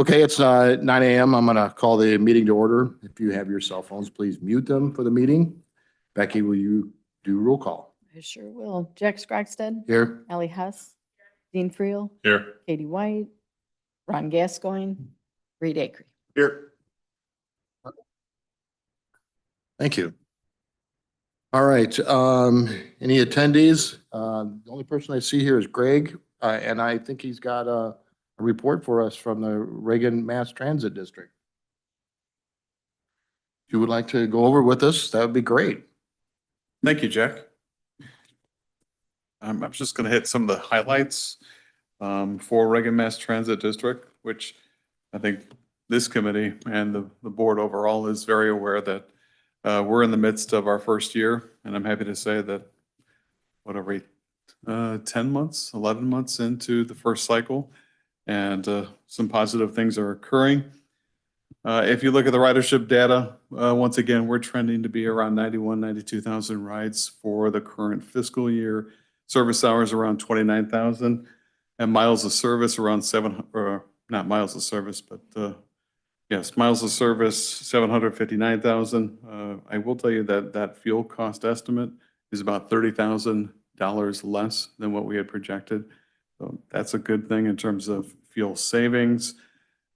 Okay, it's 9 a.m. I'm going to call the meeting to order. If you have your cell phones, please mute them for the meeting. Becky, will you do roll call? I sure will. Jack Scroggstead, Here. Allie Hess, Dean Friel, Here. Katie White, Ron Gascoigne, Reed Acree. Here. Thank you. All right, any attendees? The only person I see here is Greg, and I think he's got a report for us from the Reagan Mass Transit District. If you would like to go over with us, that would be great. Thank you, Jack. I'm just going to hit some of the highlights for Reagan Mass Transit District, which I think this committee and the board overall is very aware that we're in the midst of our first year. And I'm happy to say that whatever, 10 months, 11 months into the first cycle, and some positive things are occurring. If you look at the ridership data, once again, we're trending to be around 92,000 rides for the current fiscal year. Service hours around 29,000, and miles of service around not miles of service, but yes, miles of service 759,000. I will tell you that that fuel cost estimate is about $30,000 less than what we had projected. So that's a good thing in terms of fuel savings.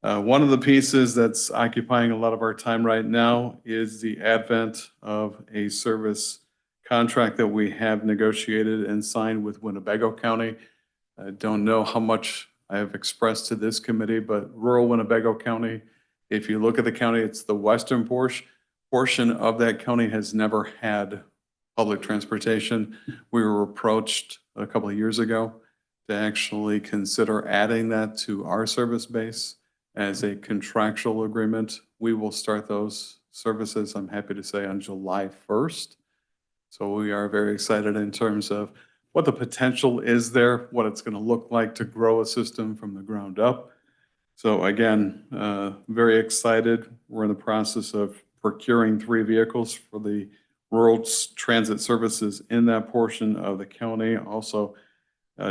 One of the pieces that's occupying a lot of our time right now is the advent of a service contract that we have negotiated and signed with Winnebago County. I don't know how much I have expressed to this committee, but rural Winnebago County, if you look at the county, it's the western portion of that county has never had public transportation. We were approached a couple of years ago to actually consider adding that to our service base as a contractual agreement. We will start those services, I'm happy to say, on July 1st. So we are very excited in terms of what the potential is there, what it's going to look like to grow a system from the ground up. So again, very excited. We're in the process of procuring 3 vehicles for the rural transit services in that portion of the county. Also,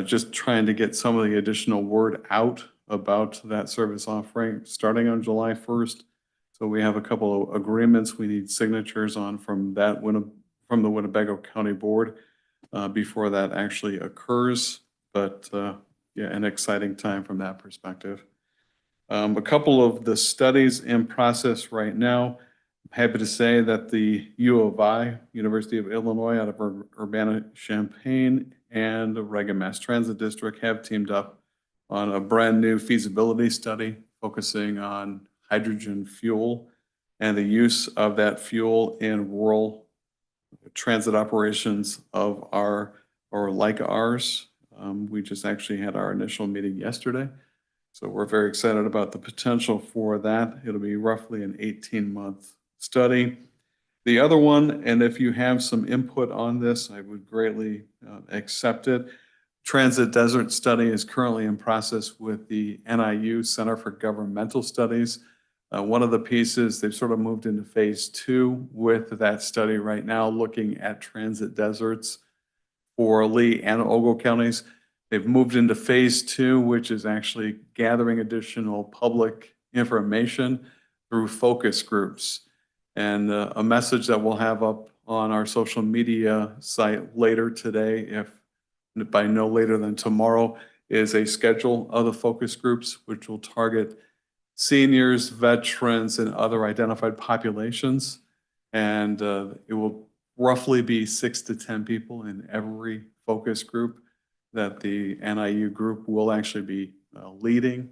just trying to get some of the additional word out about that service offering starting on July 1st. So we have a couple of agreements we need signatures on from that from the Winnebago County Board before that actually occurs. But yeah, an exciting time from that perspective. A couple of the studies in process right now. I'm happy to say that the U of I, University of Illinois out of Urbana-Champaign, and the Reagan Mass Transit District have teamed up on a brand new feasibility study focusing on hydrogen fuel and the use of that fuel in rural transit operations of like ours. We just actually had our initial meeting yesterday. So we're very excited about the potential for that. It'll be roughly an 18-month study. The other one, and if you have some input on this, I would greatly accept it. Transit Desert Study is currently in process with the NIU Center for Governmental Studies. One of the pieces, they've sort of moved into phase 2 with that study right now, looking at transit deserts for Lee and Ogle counties. They've moved into phase 2, which is actually gathering additional public information through focus groups. And a message that we'll have up on our social media site later today, if by no later than tomorrow, is a schedule of the focus groups, which will target seniors, veterans, and other identified populations. And it will roughly be 6 to 10 people in every focus group that the NIU group will actually be leading.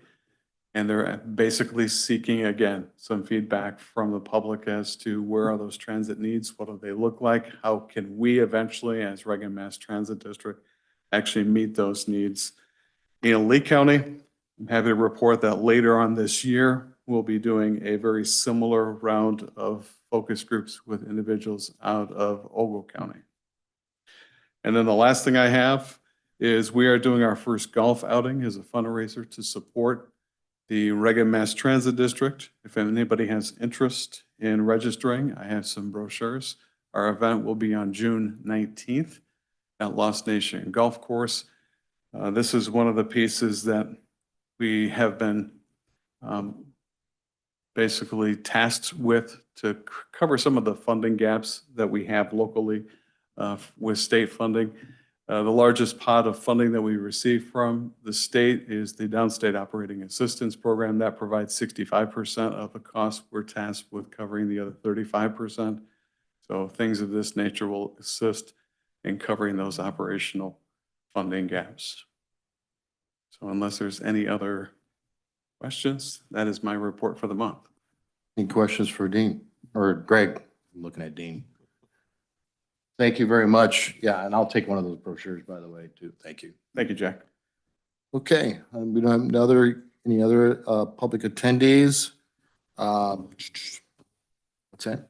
And they're basically seeking, again, some feedback from the public as to where are those transit needs, what do they look like, how can we eventually, as Reagan Mass Transit District, actually meet those needs. In Lee County, I'm happy to report that later on this year, we'll be doing a very similar round of focus groups with individuals out of Ogle County. And then the last thing I have is we are doing our first golf outing as a fundraiser to support the Reagan Mass Transit District. If anybody has interest in registering, I have some brochures. Our event will be on June 19th at Lost Nation Golf Course. This is one of the pieces that we have been basically tasked with to cover some of the funding gaps that we have locally with state funding. The largest pot of funding that we receive from the state is the Downstate Operating Assistance Program. That provides 65% of the cost. We're tasked with covering the other 35%. So things of this nature will assist in covering those operational funding gaps. So unless there's any other questions, that is my report for the month. Any questions for Dean or Greg? I'm looking at Dean. Thank you very much. Yeah, and I'll take one of those brochures, by the way, too. Thank you. Thank you, Jack. Okay, we don't have any other public attendees. What's that?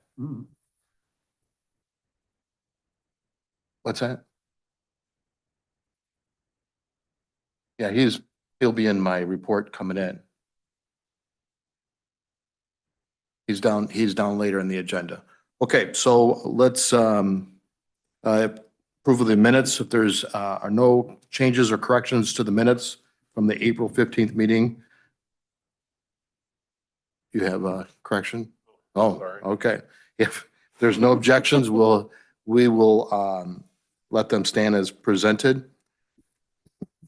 What's that? Yeah, he'll be in my report coming in. He's down later in the agenda. Okay, so let's approve of the minutes. If there's are no changes or corrections to the minutes from the April 15th meeting. You have a correction? Oh, okay. If there's no objections, we will let them stand as presented.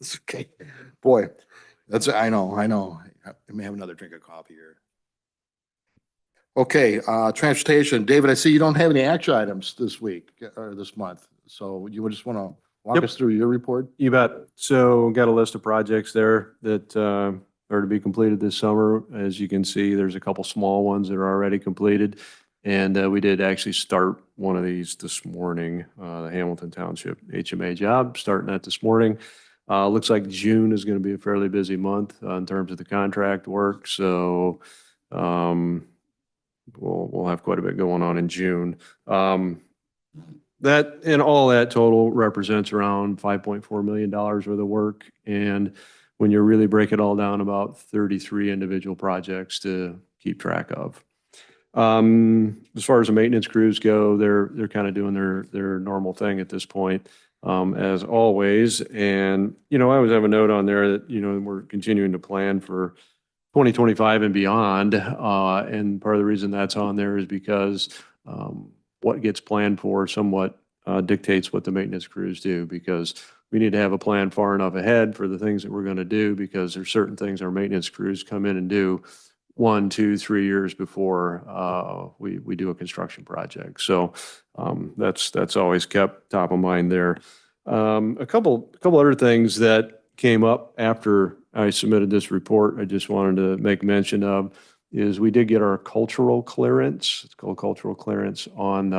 It's okay. Boy, I know. I may have another drink of coffee here. Okay, transportation. David, I see you don't have any action items this week or this month. So you would just want to walk us through your report? You bet. So got a list of projects there that are to be completed this summer. As you can see, there's a couple small ones that are already completed. And we did actually start one of these this morning, the Hamilton Township HMA job, starting that this morning. Looks like June is going to be a fairly busy month in terms of the contract work. So we'll have quite a bit going on in June. That and all that total represents around $5.4 million worth of work. And when you really break it all down, about 33 individual projects to keep track of. As far as the maintenance crews go, they're kind of doing their normal thing at this point, as always. And, I always have a note on there that, we're continuing to plan for 2025 and beyond. And part of the reason that's on there is because what gets planned for somewhat dictates what the maintenance crews do, because we need to have a plan far enough ahead for the things that we're going to do, because there's certain things our maintenance crews come in and do 1, 2, 3 years before we do a construction project. So that's always kept top of mind there. A couple other things that came up after I submitted this report, I just wanted to make mention of, is we did get our cultural clearance. It's called cultural clearance on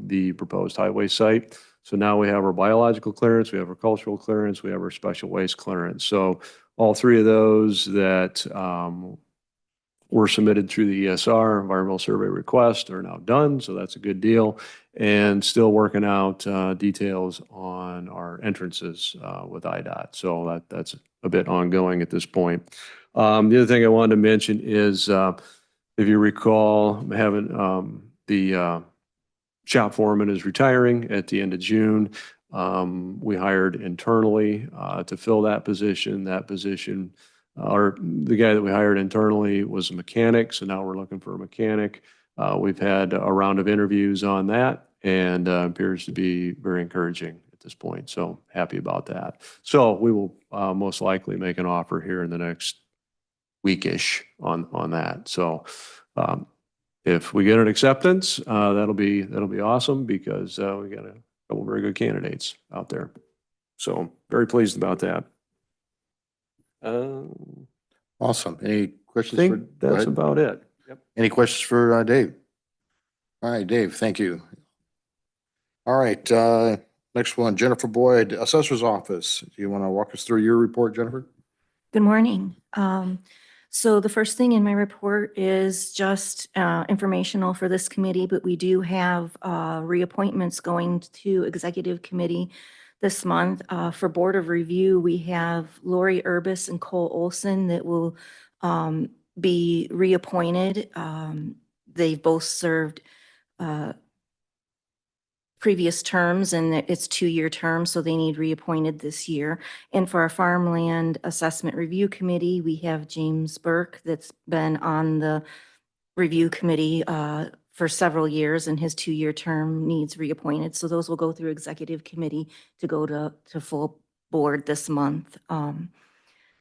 the proposed highway site. So now we have our biological clearance, we have our cultural clearance, we have our special waste clearance. So all three of those that were submitted through the ESR, environmental survey request, are now done. So that's a good deal. And still working out details on our entrances with IDOT. So that's a bit ongoing at this point. The other thing I wanted to mention is, if you recall, having the shop foreman is retiring at the end of June. We hired internally to fill that position. That position, or the guy that we hired internally was a mechanic, so now we're looking for a mechanic. We've had a round of interviews on that, and appears to be very encouraging at this point. So happy about that. So we will most likely make an offer here in the next weekish on that. So if we get an acceptance, that'll be awesome, because we got a couple very good candidates out there. So very pleased about that. Awesome. Any I questions? think Go that's ahead. about it. Yep. Any questions for Dave? All right, Dave, thank you. All right, next one, Jennifer Boyd, Assessor's Office. Do you want to walk us through your report, Jennifer? Good morning. So the first thing in my report is just informational for this committee, but we do have reappointments going to Executive Committee this month. For Board of Review, we have Lori Urbis and Cole Olson that will be reappointed. They've both served previous terms, and it's 2-year terms, so they need reappointed this year. And for our Farmland Assessment Review Committee, we have James Burke that's been on the review committee for several years, and his 2-year term needs reappointed. So those will go through executive committee to go to full board this month.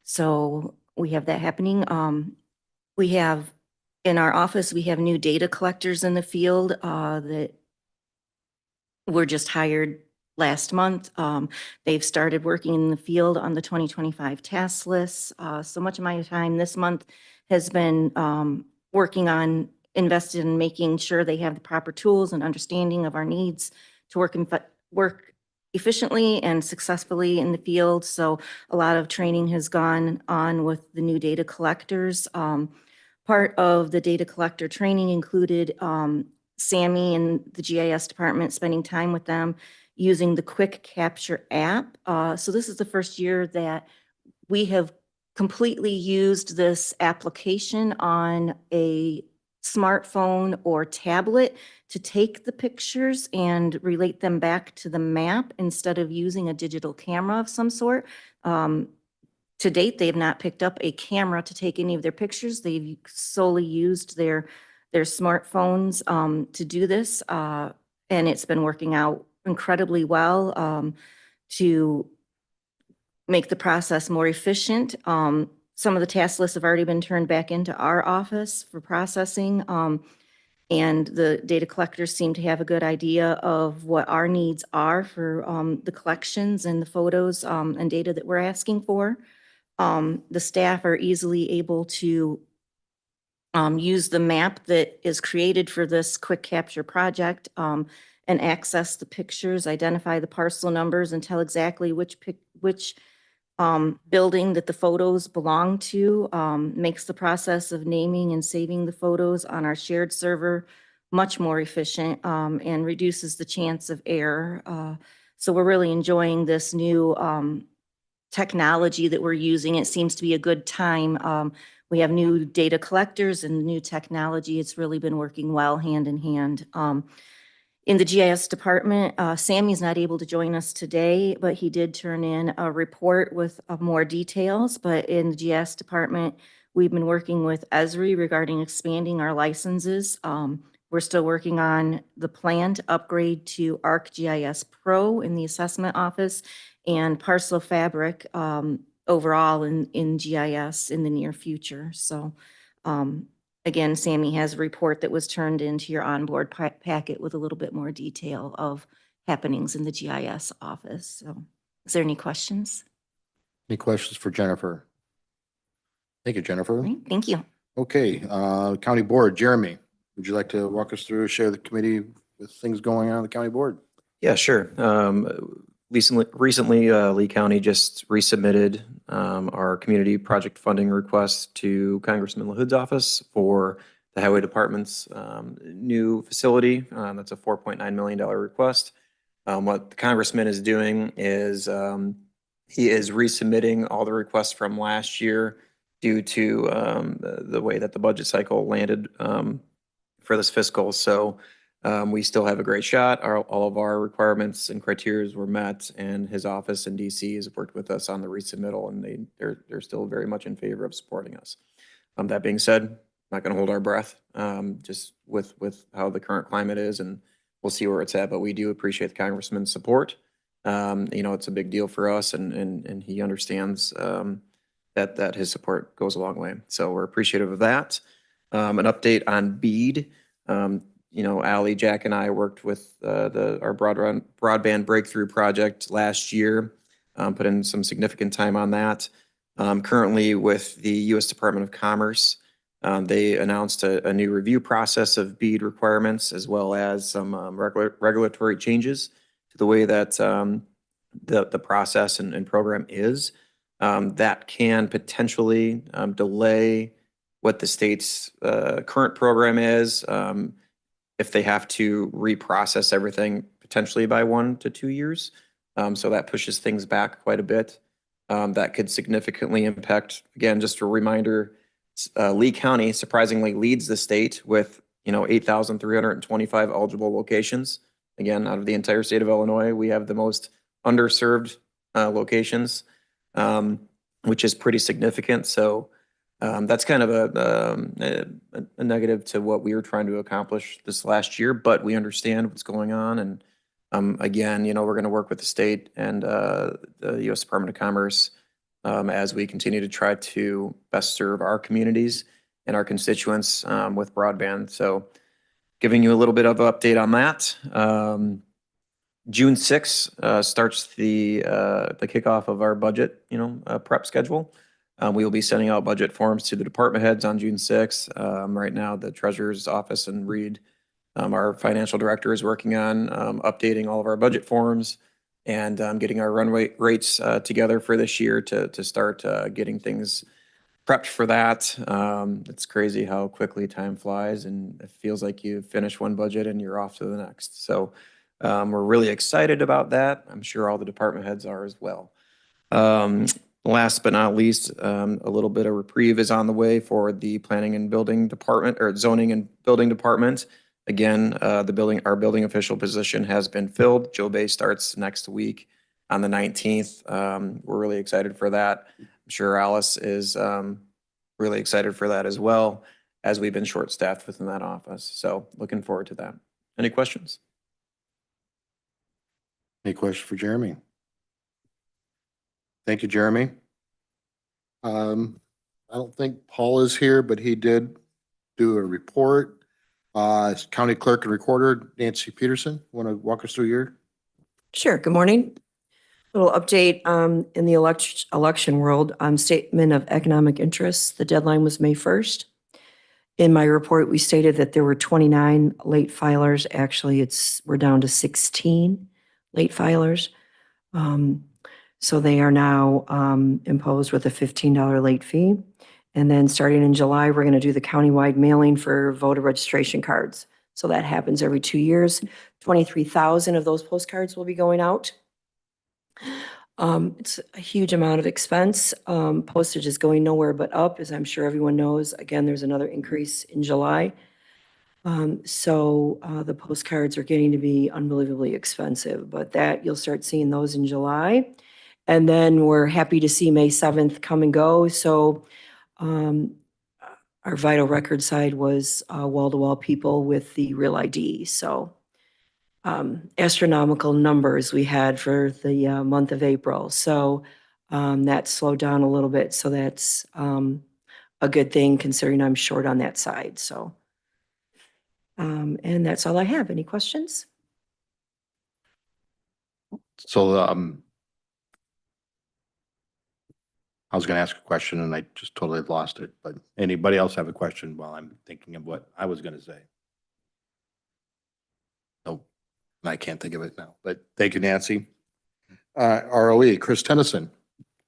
So we have that happening. We have, in our office, we have new data collectors in the field that were just hired last month. They've started working in the field on the 2025 task list. So much of my time this month has been working on, invested in making sure they have the proper tools and understanding of our needs to work efficiently and successfully in the field. So a lot of training has gone on with the new data collectors. Part of the data collector training included Sammy and the GIS department spending time with them using the Quick Capture app. So this is the first year that we have completely used this application on a smartphone or tablet to take the pictures and relate them back to the map instead of using a digital camera of some sort. To date, they have not picked up a camera to take any of their pictures. They've solely used their smartphones to do this, and it's been working out incredibly well to make the process more efficient. Some of the task lists have already been turned back into our office for processing, and the data collectors seem to have a good idea of what our needs are for the collections and the photos and data that we're asking for. The staff are easily able to use the map that is created for this Quick Capture project and access the pictures, identify the parcel numbers, and tell exactly which building that the photos belong to. Makes the process of naming and saving the photos on our shared server much more efficient and reduces the chance of error. So we're really enjoying this new technology that we're using. It seems to be a good time. We have new data collectors and new technology. It's really been working well hand in hand. In the GIS department, Sammy's not able to join us today, but he did turn in a report with more details. But in the GIS department, we've been working with Esri regarding expanding our licenses. We're still working on the plan to upgrade to ArcGIS Pro in the assessment office and Parcel Fabric overall in GIS in the near future. So again, Sammy has a report that was turned into your onboard packet with a little bit more detail of happenings in the GIS office. So is there any questions? Any questions for Jennifer? Thank you, Jennifer. All right, thank you. Okay, County Board, Jeremy, would you like to walk us through, share the committee with things going on the county board? Yeah, sure. Recently, Lee County just resubmitted our community project funding request to Congressman LaHood's office for the Highway Department's new facility. That's a $4.9 million request. What the Congressman is doing is he is resubmitting all the requests from last year due to the way that the budget cycle landed for this fiscal. So we still have a great shot. All of our requirements and criteria were met, and his office in DC has worked with us on the resubmittal, and they're still very much in favor of supporting us. That being said, not going to hold our breath, just with how the current climate is, and we'll see where it's at. But we do appreciate the Congressman's support. It's a big deal for us, and he understands that his support goes a long way. So we're appreciative of that. An update on BEAD. Allie, Jack, and I worked with our broadband breakthrough project last year, put in some significant time on that. Currently with the U.S. Department of Commerce, they announced a new review process of BEAD requirements, as well as some regulatory changes to the way that the process and program is. That can potentially delay what the state's current program is. If they have to reprocess everything potentially by 1 to 2 years. So that pushes things back quite a bit. That could significantly impact, again, just a reminder, Lee County surprisingly leads the state with 8,325 eligible locations. Again, out of the entire state of Illinois, we have the most underserved locations, which is pretty significant. So that's kind of a negative to what we were trying to accomplish this last year, but we understand what's going on. And again, we're going to work with the state and the U.S. Department of Commerce as we continue to try to best serve our communities and our constituents with broadband. So giving you a little bit of an update on that. June 6th starts the kickoff of our budget, prep schedule. We will be sending out budget forms to the department heads on June 6th. Right now, the treasurer's office and Reed, our financial director, is working on updating all of our budget forms and getting our runway rates together for this year to start getting things prepped for that. It's crazy how quickly time flies, and it feels like you finish one budget and you're off to the next. So we're really excited about that. I'm sure all the department heads are as well. Last but not least, a little bit of reprieve is on the way for the planning and building department, or zoning and building department. Again, our building official position has been filled. Joe Bay starts next week on the 19th. We're really excited for that. I'm sure Alice is really excited for that as well, as we've been short-staffed within that office. So looking forward to that. Any questions? Any question for Jeremy? Thank you, Jeremy. I don't think Paul is here, but he did do a report. County Clerk and Recorder Nancy Peterson, want to walk us through your? Sure. Good morning. Little update in the election world. Statement of economic interest. The deadline was May 1st. In my report, we stated that there were 29 late filers. Actually, we're down to 16 late filers. So they are now imposed with a $15 late fee. And then starting in July, we're going to do the countywide mailing for voter registration cards. So that happens every 2 years. 23,000 of those postcards will be going out. It's a huge amount of expense. Postage is going nowhere but up, as I'm sure everyone knows. Again, there's another increase in July. So the postcards are getting to be unbelievably expensive, but that you'll start seeing those in July. And then we're happy to see May 7th come and go. So our vital record side was wall-to-wall people with the Real ID. So astronomical numbers we had for the month of April. So that slowed down a little bit. So that's a good thing considering I'm short on that side. So, and that's all I have. Any questions? So I was going to ask a question and I just totally lost it, but anybody else have a question while I'm thinking of what I was going to say? Nope, I can't think of it now, but thank you, Nancy. ROE, Chris Tennyson,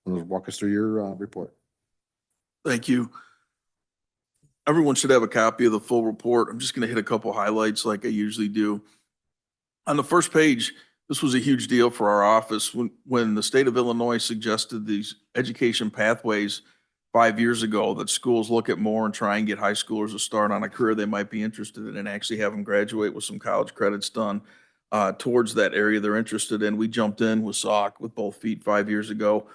walk us through your report. Thank you. Everyone should have a copy of the full report. I'm just going to hit a couple highlights like I usually do. On the first page, this was a huge deal for our office when the state of Illinois suggested these education pathways 5 years ago, that schools look at more and try and get high schoolers to start on a career they might be interested in and actually have them graduate with some college credits done towards that area they're interested in. We jumped in with SAWC with both feet 5 years ago.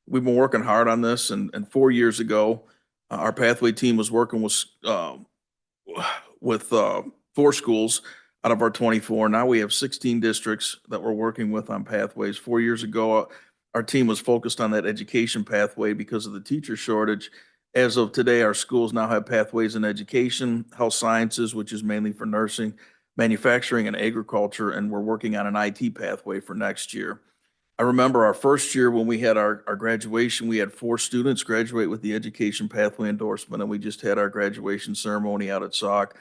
We've been working hard on this, and 4 years ago, our pathway team was working with 4 schools out of our 24. Now we have 16 districts that we're working with on pathways. 4 years ago, our team was focused on that education pathway because of the teacher shortage. As of today, our schools now have pathways in education, health sciences, which is mainly for nursing, manufacturing, and agriculture, and we're working on an IT pathway for next year. I remember our first year when we had our graduation, we had 4 students graduate with the education pathway endorsement, and we just had our graduation ceremony out at SAWC.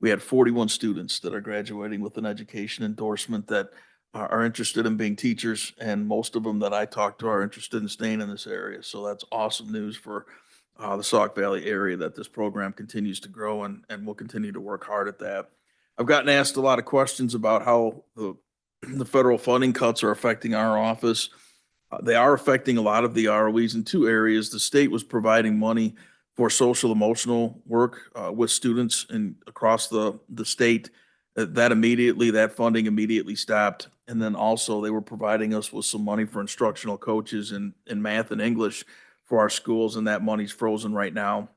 We had 41 students that are graduating with an education endorsement that are interested in being teachers, and most of them that I talked to are interested in staying in this area. So that's awesome news for the Sauk Valley area, that this program continues to grow, and we'll continue to work hard at that. I've gotten asked a lot of questions about how the federal funding cuts are affecting our office. They are affecting a lot of the ROEs in 2 areas. The state was providing money for social emotional work with students across the state. that funding immediately stopped. And then also they were providing us with some money for instructional coaches in math and English for our schools, and that money's frozen right now.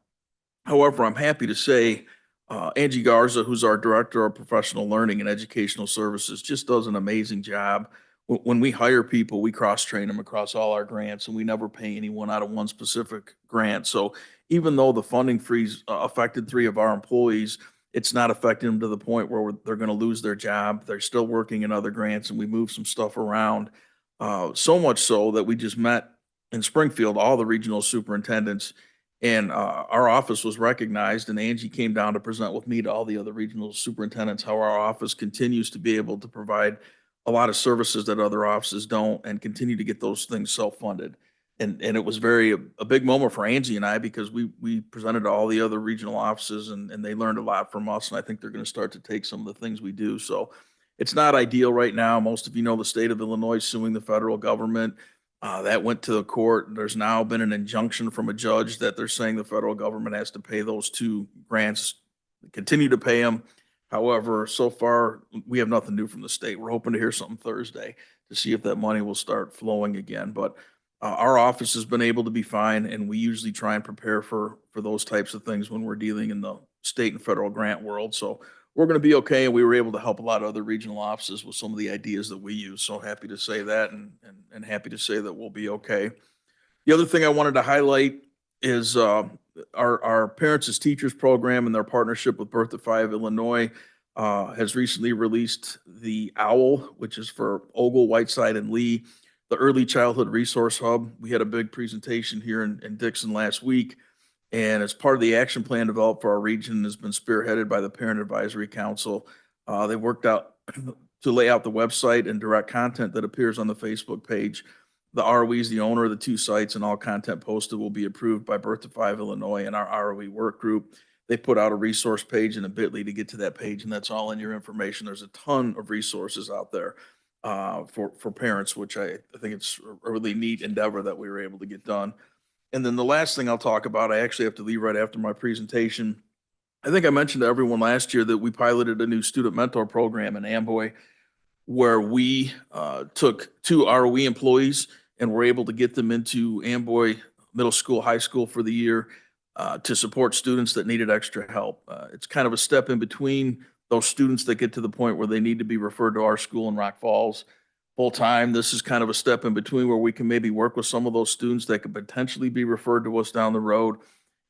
However, I'm happy to say Angie Garza, who's our Director of Professional Learning and Educational Services, just does an amazing job. When we hire people, we cross-train them across all our grants, and we never pay anyone out of one specific grant. So even though the funding freeze affected 3 of our employees, it's not affecting them to the point where they're going to lose their job. They're still working in other grants, and we move some stuff around. So much so that we just met in Springfield, all the regional superintendents, and our office was recognized, and Angie came down to present with me to all the other regional superintendents how our office continues to be able to provide a lot of services that other offices don't, and continue to get those things self-funded. And it was a big moment for Angie and I, because we presented to all the other regional offices, and they learned a lot from us. And I think they're going to start to take some of the things we do. So it's not ideal right now. Most of you know the state of Illinois suing the federal government. That went to the court. There's now been an injunction from a judge that they're saying the federal government has to pay those 2 grants, continue to pay them. However, so far, we have nothing new from the state. We're hoping to hear something Thursday to see if that money will start flowing again. But our office has been able to be fine, and we usually try and prepare for those types of things when we're dealing in the state and federal grant world. So we're going to be okay, and we were able to help a lot of other regional offices with some of the ideas that we use. So happy to say that, and happy to say that we'll be okay. The other thing I wanted to highlight is our Parents as Teachers program and their partnership with Birth to 5 Illinois has recently released the OWL, which is for Ogle, Whiteside, and Lee, the Early Childhood Resource Hub. We had a big presentation here in Dixon last week, and as part of the action plan developed for our region, has been spearheaded by the Parent Advisory Council. They worked out to lay out the website and direct content that appears on the Facebook page. The ROE is the owner of the 2 sites, and all content posted will be approved by Birth to 5 Illinois and our ROE work group. They put out a resource page and a bit.ly to get to that page, and that's all in your information. There's a ton of resources out there for parents, which I think it's a really neat endeavor that we were able to get done. And then the last thing I'll talk about, I actually have to leave right after my presentation. I think I mentioned to everyone last year that we piloted a new student mentor program in Amboy, where we took 2 ROE employees and were able to get them into Amboy Middle School, High School for the year to support students that needed extra help. It's kind of a step in between those students that get to the point where they need to be referred to our school in Rock Falls full time. This is kind of a step in between where we can maybe work with some of those students that could potentially be referred to us down the road.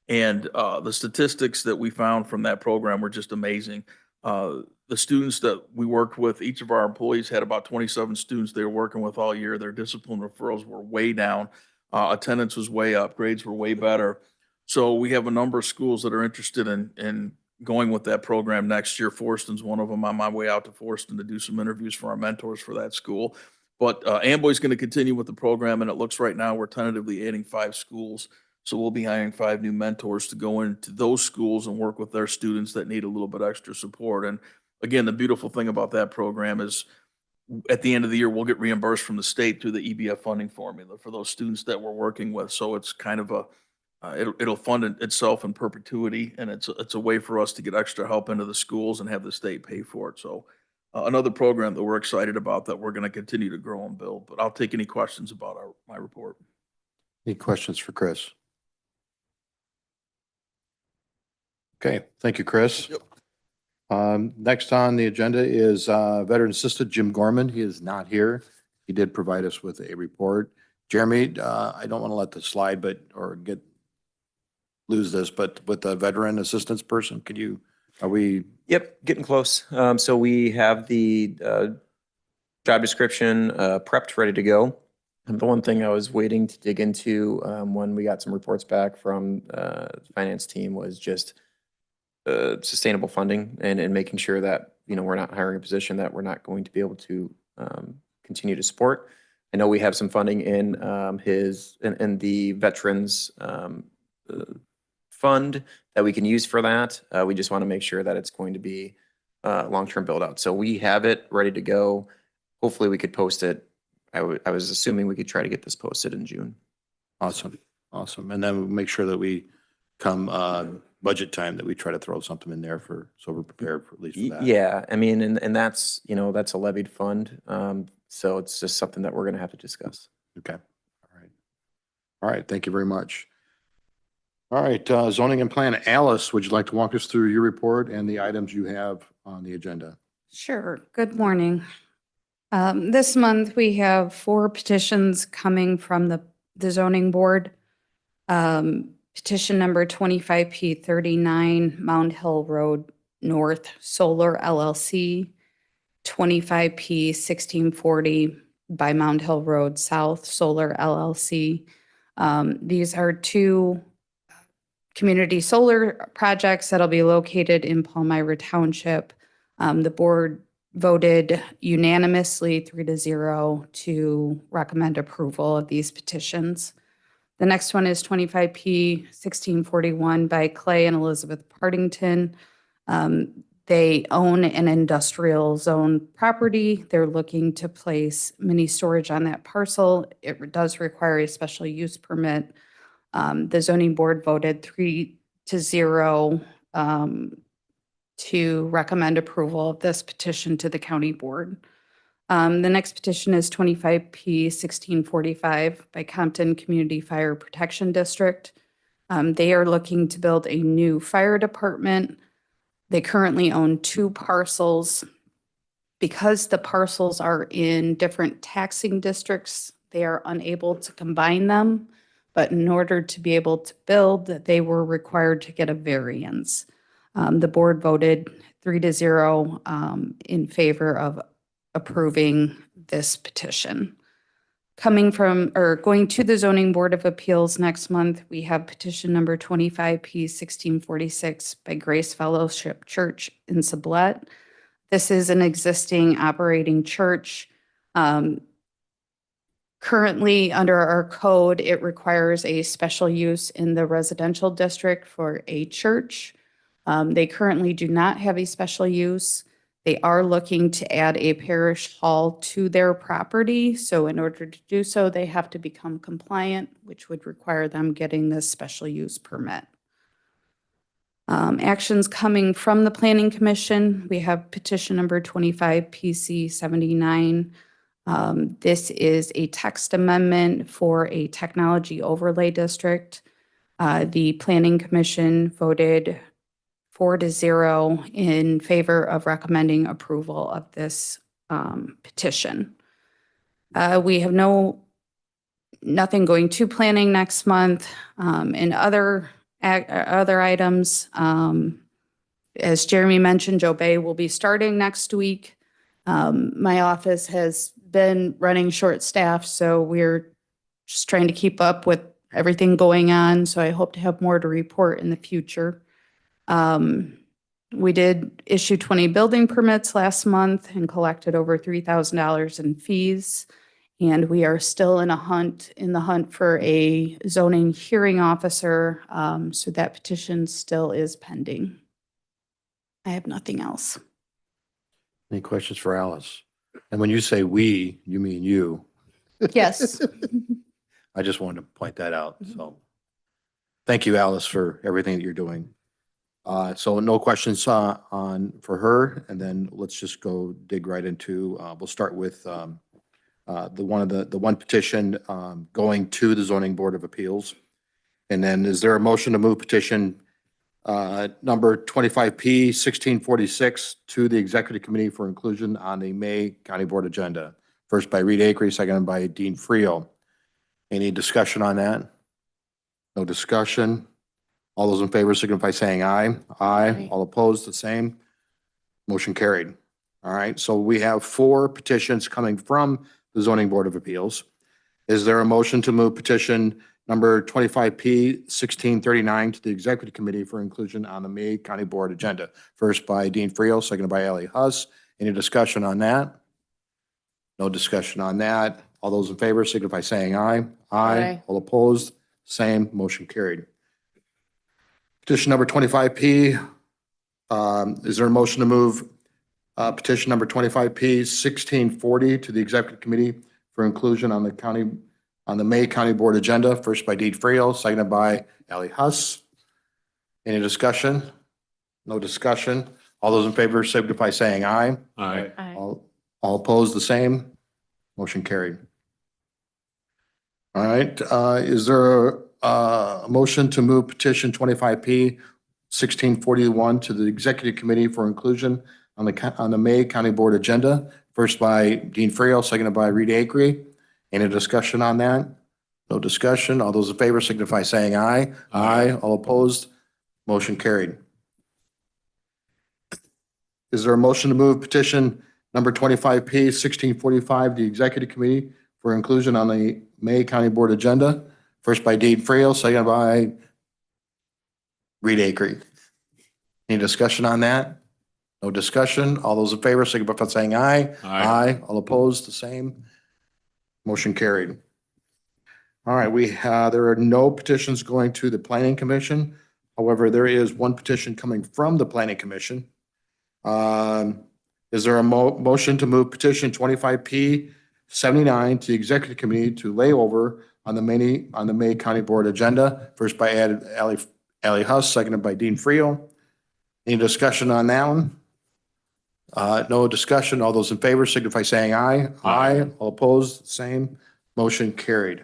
And the statistics that we found from that program were just amazing. The students that we worked with, each of our employees had about 27 students they were working with all year. Their discipline referrals were way down. Attendance was way up. Grades were way better. So we have a number of schools that are interested in going with that program next year. Forston's one of them. I'm on my way out to Forston to do some interviews for our mentors for that school. But Amboy's going to continue with the program, and it looks right now we're tentatively adding 5 schools. So we'll be hiring 5 new mentors to go into those schools and work with their students that need a little bit extra support. And again, the beautiful thing about that program is at the end of the year, we'll get reimbursed from the state through the EBF funding formula for those students that we're working with. So it's kind of it'll fund itself in perpetuity, and it's a way for us to get extra help into the schools and have the state pay for it. So another program that we're excited about that we're going to continue to grow and build. But I'll take any questions about my report. Any questions for Chris? Okay, thank you, Chris. Yep. Next on the agenda is Veteran Assistant Jim Gorman. He is not here. He did provide us with a report. Jeremy, I don't want to let this slide, lose this, but with the Veteran Assistance person, are we? Yep, getting close. So we have the job description prepped, ready to go. And the one thing I was waiting to dig into when we got some reports back from the finance team was just sustainable funding and making sure that, we're not hiring a position that we're not going to be able to continue to support. I know we have some funding in the veterans fund that we can use for that. We just want to make sure that it's going to be long-term build out. So we have it ready to go. Hopefully we could post it. I was assuming we could try to get this posted in June. Awesome. And then we'll make sure that we come budget time that we try to throw something in there for, so we're prepared for at least for that. Yeah, I mean, and that's, that's a levied fund. So it's just something that we're going to have to discuss. Okay, all right. All right, thank you very much. All right, zoning and plan. Alice, would you like to walk us through your report and the items you have on the agenda? Sure. Good morning. This month, we have 4 petitions coming from the zoning board. Petition number 25P39, Mound Hill Road North Solar LLC, 25P1640 by Mound Hill Road South Solar LLC. These are 2 community solar projects that'll be located in Palmyra Township. The board voted unanimously 3-0 to recommend approval of these petitions. The next one is 25P1641 by Clay and Elizabeth Partington. They own an industrial zone property. They're looking to place mini storage on that parcel. It does require a special use permit. The zoning board voted 3-0 to recommend approval of this petition to the county board. The next petition is 25P1645 by Compton Community Fire Protection District. They are looking to build a new fire department. They currently own 2 parcels. Because the parcels are in different taxing districts, they are unable to combine them. But in order to be able to build, they were required to get a variance. The board voted 3-0 in favor of approving this petition. Going to the Zoning Board of Appeals next month, we have petition number 25P1646 by Grace Fellowship Church in Sublette. This is an existing operating church. Currently, under our code, it requires a special use in the residential district for a church. They currently do not have a special use. They are looking to add a parish hall to their property. So in order to do so, they have to become compliant, which would require them getting this special use permit. Actions coming from the Planning Commission. We have petition number 25PC79. This is a text amendment for a technology overlay district. The Planning Commission voted 4-0 in favor of recommending approval of this petition. We have nothing going to planning next month. And other items, as Jeremy mentioned, Joe Bay will be starting next week. My office has been running short staff, so we're just trying to keep up with everything going on. So I hope to have more to report in the future. We did issue 20 building permits last month and collected over $3,000 in fees. And we are still in the hunt for a zoning hearing officer. So that petition still is pending. I have nothing else. Any questions for Alice? And when you say we, you mean you. Yes. I just wanted to point that out. So thank you, Alice, for everything that you're doing. So no questions for her, and then let's just go dig right into, we'll start with the one petition going to the Zoning Board of Appeals. And then is there a motion to move petition number 25P1646 to the Executive Committee for inclusion on the May County Board agenda? First by Reed Acree, seconded by Dean Frio. Any discussion on that? No discussion. All those in favor signify by saying aye. Aye. All opposed, the same. Motion carried. All right, so we have 4 petitions coming from the Zoning Board of Appeals. Is there a motion to move petition number 25P1639 to the Executive Committee for inclusion on the May County Board agenda? First by Dean Frio, seconded by Ellie Huss. Any discussion on that? No discussion on that. All those in favor signify by saying aye. Aye. All opposed, same. Motion carried. Petition number 25P, is there a motion to move petition number 25P1640 to the Executive Committee for inclusion on the May County Board agenda? First by Dean Frio, seconded by Ellie Huss. Any discussion? No discussion. All those in favor signify by saying aye. Aye. All opposed, the same. Motion carried. All right, is there a motion to move petition 25P 1641 to the Executive Committee for inclusion on the May County Board agenda? First by Dean Frail, seconded by Rita Acree. Any discussion on that? No discussion. All those in favor signify by saying aye. Aye. All opposed, motion carried. Is there a motion to move petition number 25P 1645, the Executive Committee for inclusion on the May County Board agenda? First by Dean Frail, seconded by Rita Acree. Any discussion on that? No discussion. All those in favor signify by saying aye. Aye. All opposed, the same. Motion carried. All right, there are no petitions going to the Planning Commission. However, there is one petition coming from the Planning Commission. Is there a motion to move petition 25P 79 to the Executive Committee to lay over on the May County Board agenda? First by Ally Huss, seconded by Dean Friel. Any discussion on that one? No discussion. All those in favor signify by saying aye. Aye. All opposed, same. Motion carried.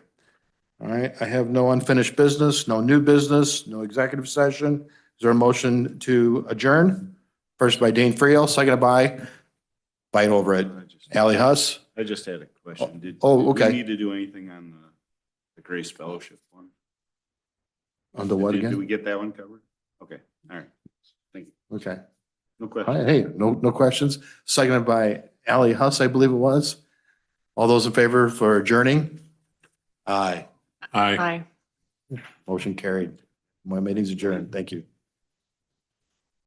All right, I have no unfinished business, no new business, no executive session. Is there a motion to adjourn? First by Dean Friel, seconded by, fight over it, Ally Huss. I just had a question. Did okay. we need to do anything on the Grace Fellowship one? On the what Did again? we get that one covered? Okay, all right. Thank you. Okay. No All question. right, hey, no questions. Seconded by Ally Huss, I believe it was. All those in favor for adjourning? Aye. Aye. Motion carried. My meeting's adjourned. Thank you.